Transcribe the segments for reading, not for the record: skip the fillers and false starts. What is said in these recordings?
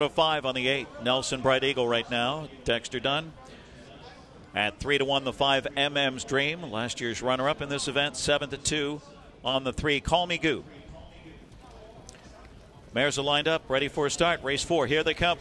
5 on the 8. Nelson Bright Eagle right now. Dexter Dunn at 3-1. The 5 MM's Dream, last year's runner-up in this event. 7-2 on the 3. Call Me Goo. Mares are lined up, ready for a start. Race 4. Here they come.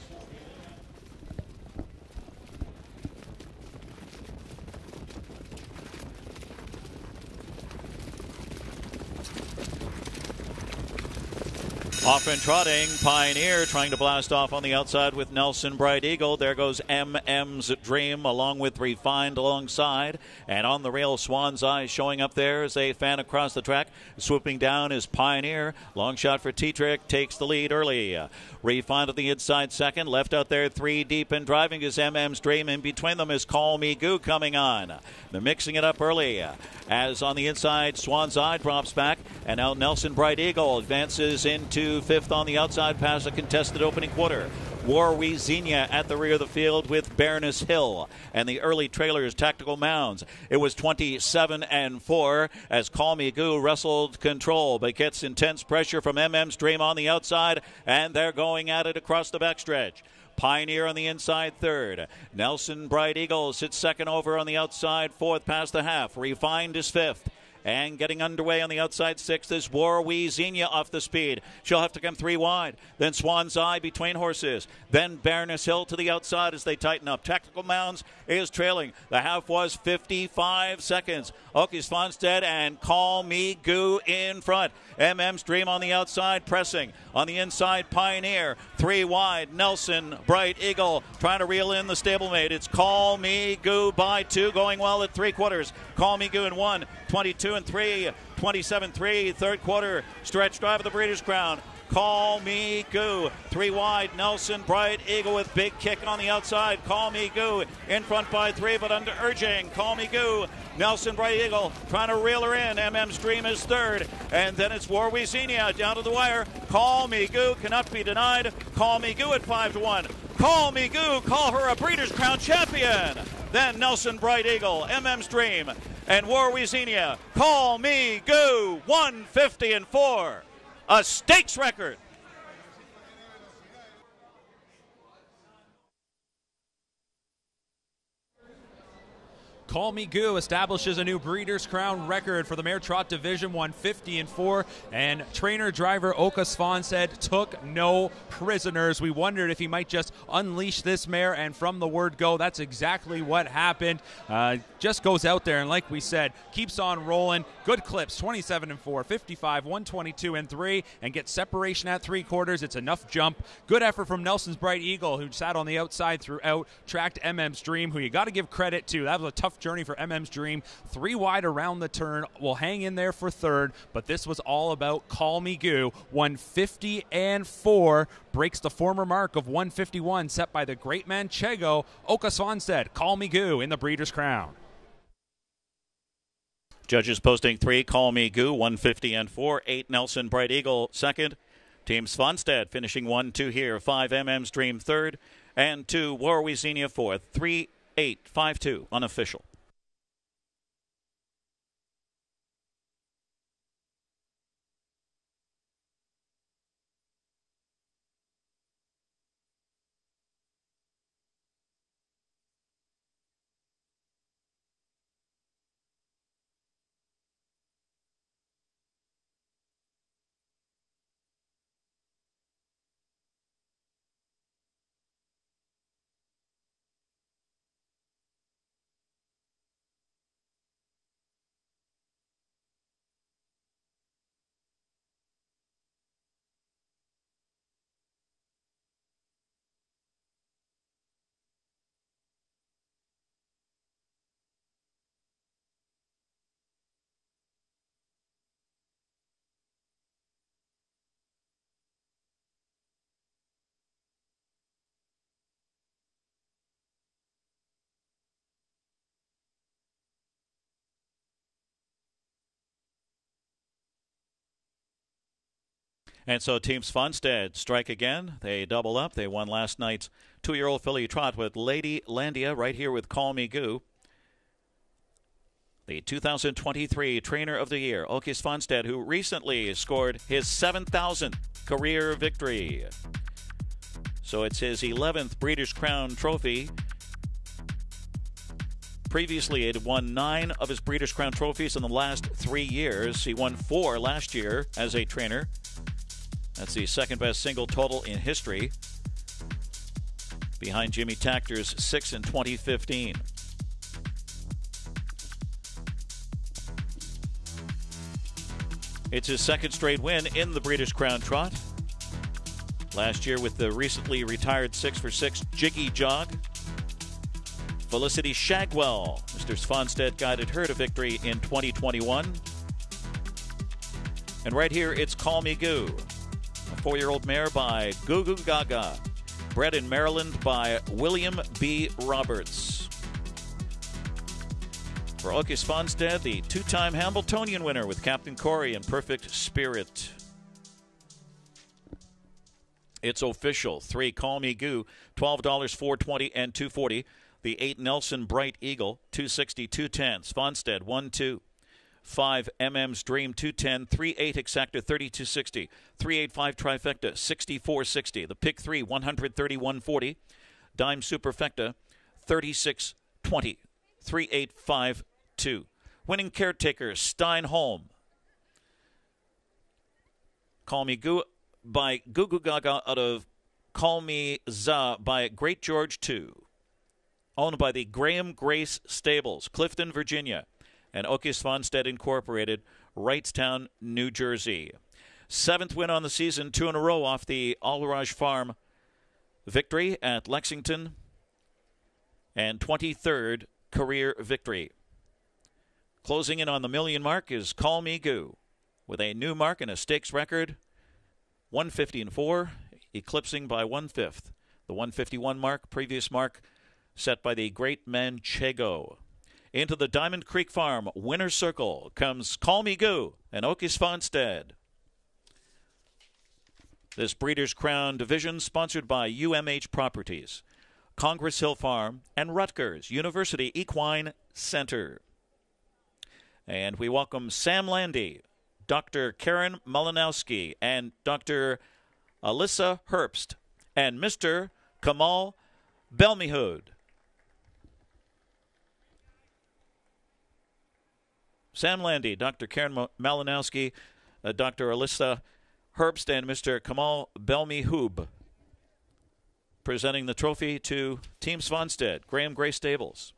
Off and trotting, Pioneer trying to blast off on the outside with Nelson Bright Eagle. There goes MM's Dream along with Refined alongside. And on the rail, Swan's Eye showing up there as they fan across the track. Swooping down is Pioneer. Long shot for T-Trick, takes the lead early. Refined on the inside second. Left out there 3 deep and driving is MM's Dream. In between them is Call Me Goo coming on. They're mixing it up early. As on the inside, Swan's Eye drops back. And now Nelson Bright Eagle advances into 5th on the outside past a contested opening quarter. War Xenia at the rear of the field with Bareness Hill and the early trailers Tactical Mounds. It was 27-4 as Call Me Goo wrestled control but gets intense pressure from MM's Dream on the outside, and they're going at it across the backstretch. Pioneer on the inside 3rd. Nelson Bright Eagle sits second over on the outside 4th past the half. Refined is 5th. And getting underway on the outside 6th is War Xenia off the speed. She'll have to come 3 wide. Then Swan's Eye between horses. Then Bareness Hill to the outside as they tighten up. Tactical Mounds is trailing. The half was 55 seconds. Svanstedt and Call Me Goo in front. MM's Dream on the outside pressing. On the inside, Pioneer. 3 wide. Nelson Bright Eagle trying to reel in the stablemate. It's Call Me Goo by 2, going well at 3/4. Call Me Goo in 1. 22-3, 27-3, 3rd quarter stretch drive of the Breeders' Crown. Call Me Goo, 3 wide. Nelson Bright Eagle with big kick on the outside. Call Me Goo in front by 3, but under urging. Call Me Goo. Nelson Bright Eagle trying to reel her in. MM's Dream is 3rd, and then it's War Xenia down to the wire. Call Me Goo cannot be denied. Call Me Goo at 5-1. Call Me Goo, call her a Breeders' Crown champion. Then Nelson Bright Eagle, MM's Dream, and War Xenia. Call Me Goo, 150-4. A stakes record. Call Me Goo establishes a new Breeders' Crown record for the Mare Trot Division 150-4, and trainer-driver Svanstedt took no prisoners. We wondered if he might just unleash this mare, and from the word go, that's exactly what happened. Just goes out there, and like we said, keeps on rolling. Good clips, 27-4, 55, 122-3, and gets separation at 3/4. It's enough jump. Good effort from Nelson's Bright Eagle, who sat on the outside throughout, tracked MM's Dream, who you got to give credit to. That was a tough journey for MM's Dream. 3 wide around the turn, will hang in there for 3rd, but this was all about Call Me Goo. 150-4 breaks the former mark of 151 set by the great Manchego. Svanstedt, Call Me Goo in the Breeders' Crown. Judges posting 3, Call Me Goo, 150-4. 8, Nelson Bright Eagle 2nd. Team Svanstedt finishing 1-2 here. 5, MM's Dream 3rd, and 2, War Xenia 4th. 3, 8, 5-2 unofficial. And so Team Svanstedt strike again. They double up. They won last night's 2-year-old filly trot with Lady Landia right here with Call Me Goo. The 2023 Trainer of the Year, Svanstedt, who recently scored his 7,000th career victory. So it's his 11th Breeders' Crown Trophy. Previously, he had won 9 of his Breeders' Crown trophies in the last 3 years. He won 4 last year as a trainer. That's the second best single total in history, behind Jimmy Takter's 6 in 2015. It's his second straight win in the Breeders' Crown Trot. Last year with the recently retired 6-for-6 Jiggy Jog. Felicity Shagwell, Mr. Svanstedt, guided her to victory in 2021. And right here, it's Call Me Goo, a 4-year-old mare by Goo Goo Gaga, bred in Maryland by William B. Roberts. For Åke Svanstedt, the 2-time Hambletonian winner with Captain Corey and Perfect Spirit. It's official. 3 Call Me Goo, $12, $4.20, and $2.40. The 8 Nelson Bright Eagle, $2.60, $2.10. Svanstedt, 1-2. 5 MM's Dream, $2.10. 3-8 Exacta, $32.60. 3-8-5 Trifecta, $64.60. The Pick 3, $131.40. Dime Superfecta, $36.20. 3-8-5-2. Winning Caretaker, Steinholm. Call Me Goo by Goo Goo Gaga out of Call Me Za by Great George 2. Owned by the Graham Grace Stables, Clifton, Virginia, and Åke Svanstedt Incorporated, Wrightstown, New Jersey. 7th win on the season, 2 in a row off the Allrage Farm victory at Lexington, and 23rd career victory. Closing in on the million mark is Call Me Goo, with a new mark and a stakes record, 150-4, eclipsing by 1/5 the 151 mark, previous mark set by the great Manchego. Into the Diamond Creek Farm winner circle comes Call Me Goo and Åke Svanstedt. This Breeders' Crown division sponsored by UMH Properties, Congress Hill Farm, and Rutgers University Equine Center. And we welcome Sam Landy, Dr. Karen Malinowski, and Dr. Alyssa Herbst, and Mr. Kamal Belmehud. Sam Landy, Dr. Karen Malinowski, Dr. Alyssa Herbst, and Mr. Kamal Belmehub, presenting the trophy to Team Svanstedt, Graham Gray Stables.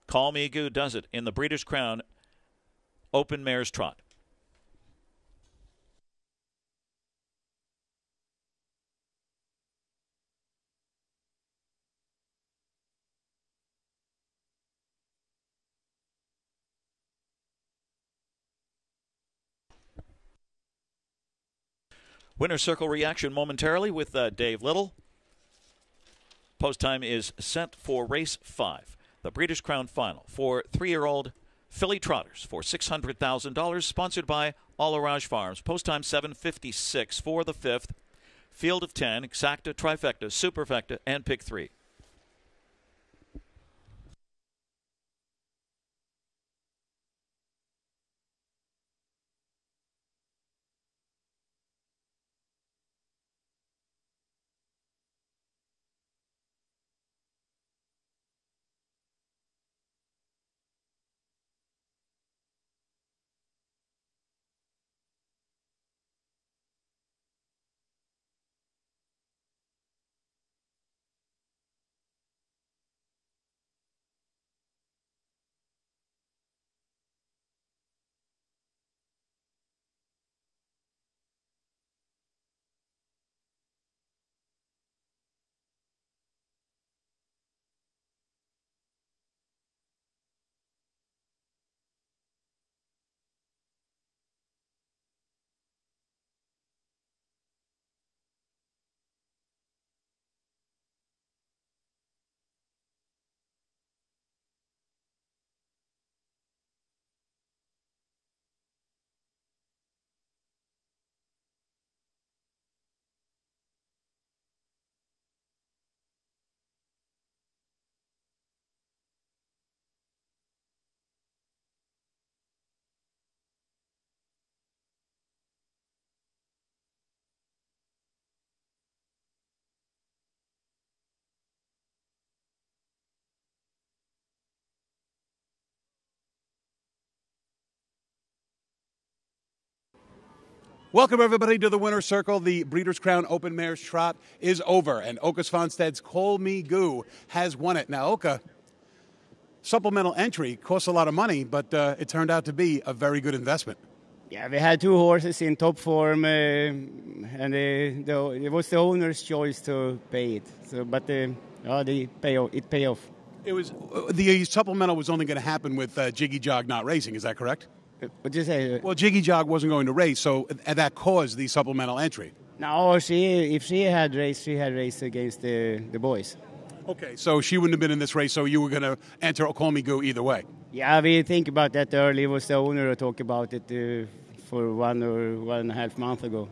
Call Me Goo does it in the Breeders' Crown Open Mares Trot. Winner's Circle reaction momentarily with Dave Little. Post time is set for race 5, the Breeders' Crown Final for 3-year-old filly trotters for $600,000, sponsored by Allrage Farms. Post time 7:56 for the 5th. Field of 10, Exacta, Trifecta, Superfecta, and Pick 3. Welcome, everybody, to the winner's circle. The Breeders' Crown Open Mares Trot is over, and Oka Svanstedt's Call Me Goo has won it. Now, Oka, supplemental entry costs a lot of money, but it turned out to be a very good investment. Yeah, we had two horses in top form, and it was the owner's choice to pay it. So, but it paid off. It was the supplemental was only going to happen with Jiggy Jog not racing. Is that correct? What did you say? Well, Jiggy Jog wasn't going to race, so that caused the supplemental entry. No, if she had raced against the boys. Okay, so she wouldn't have been in this race, so you were going to enter Call Me Goo either way. Yeah, we think about that early. It was the owner who talked about it for 1 or 1.5 months ago.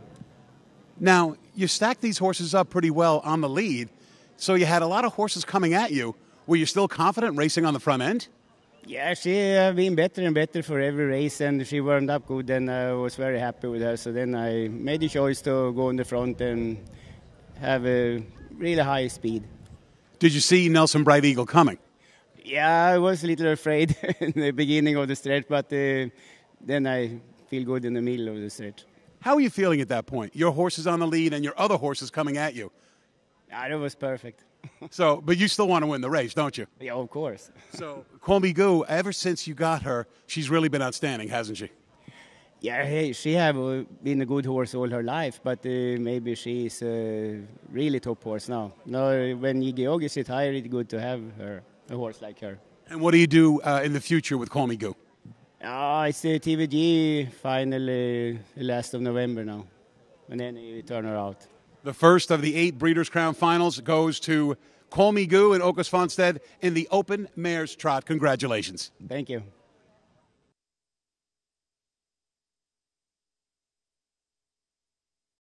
Now, you stacked these horses up pretty well on the lead, so you had a lot of horses coming at you. Were you still confident racing on the front end? Yeah, she has been better and better for every race, and she warmed up good, and I was very happy with her. So then I made the choice to go in the front and have a really high speed. Did you see Nelson Bright Eagle coming? Yeah, I was a little afraid in the beginning of the stretch, but then I feel good in the middle of the stretch. How are you feeling at that point? Your horse is on the lead and your other horse is coming at you. Yeah, that was perfect. So, but you still want to win the race, don't you? Yeah, of course. So, Call Me Goo, ever since you got her, she's really been outstanding, hasn't she? Yeah, hey, she have been a good horse all her life, but maybe she's a really top horse now. Now, when Jiggy is retired, it's good to have her, a horse like her. And what do you do in the future with Call Me Goo? It's the TVG final last of November now, and then we turn her out. The first of the 8 Breeders' Crown finals goes to Call Me Goo and Oka Svanstedt in the Open Mares Trot. Congratulations. Thank you.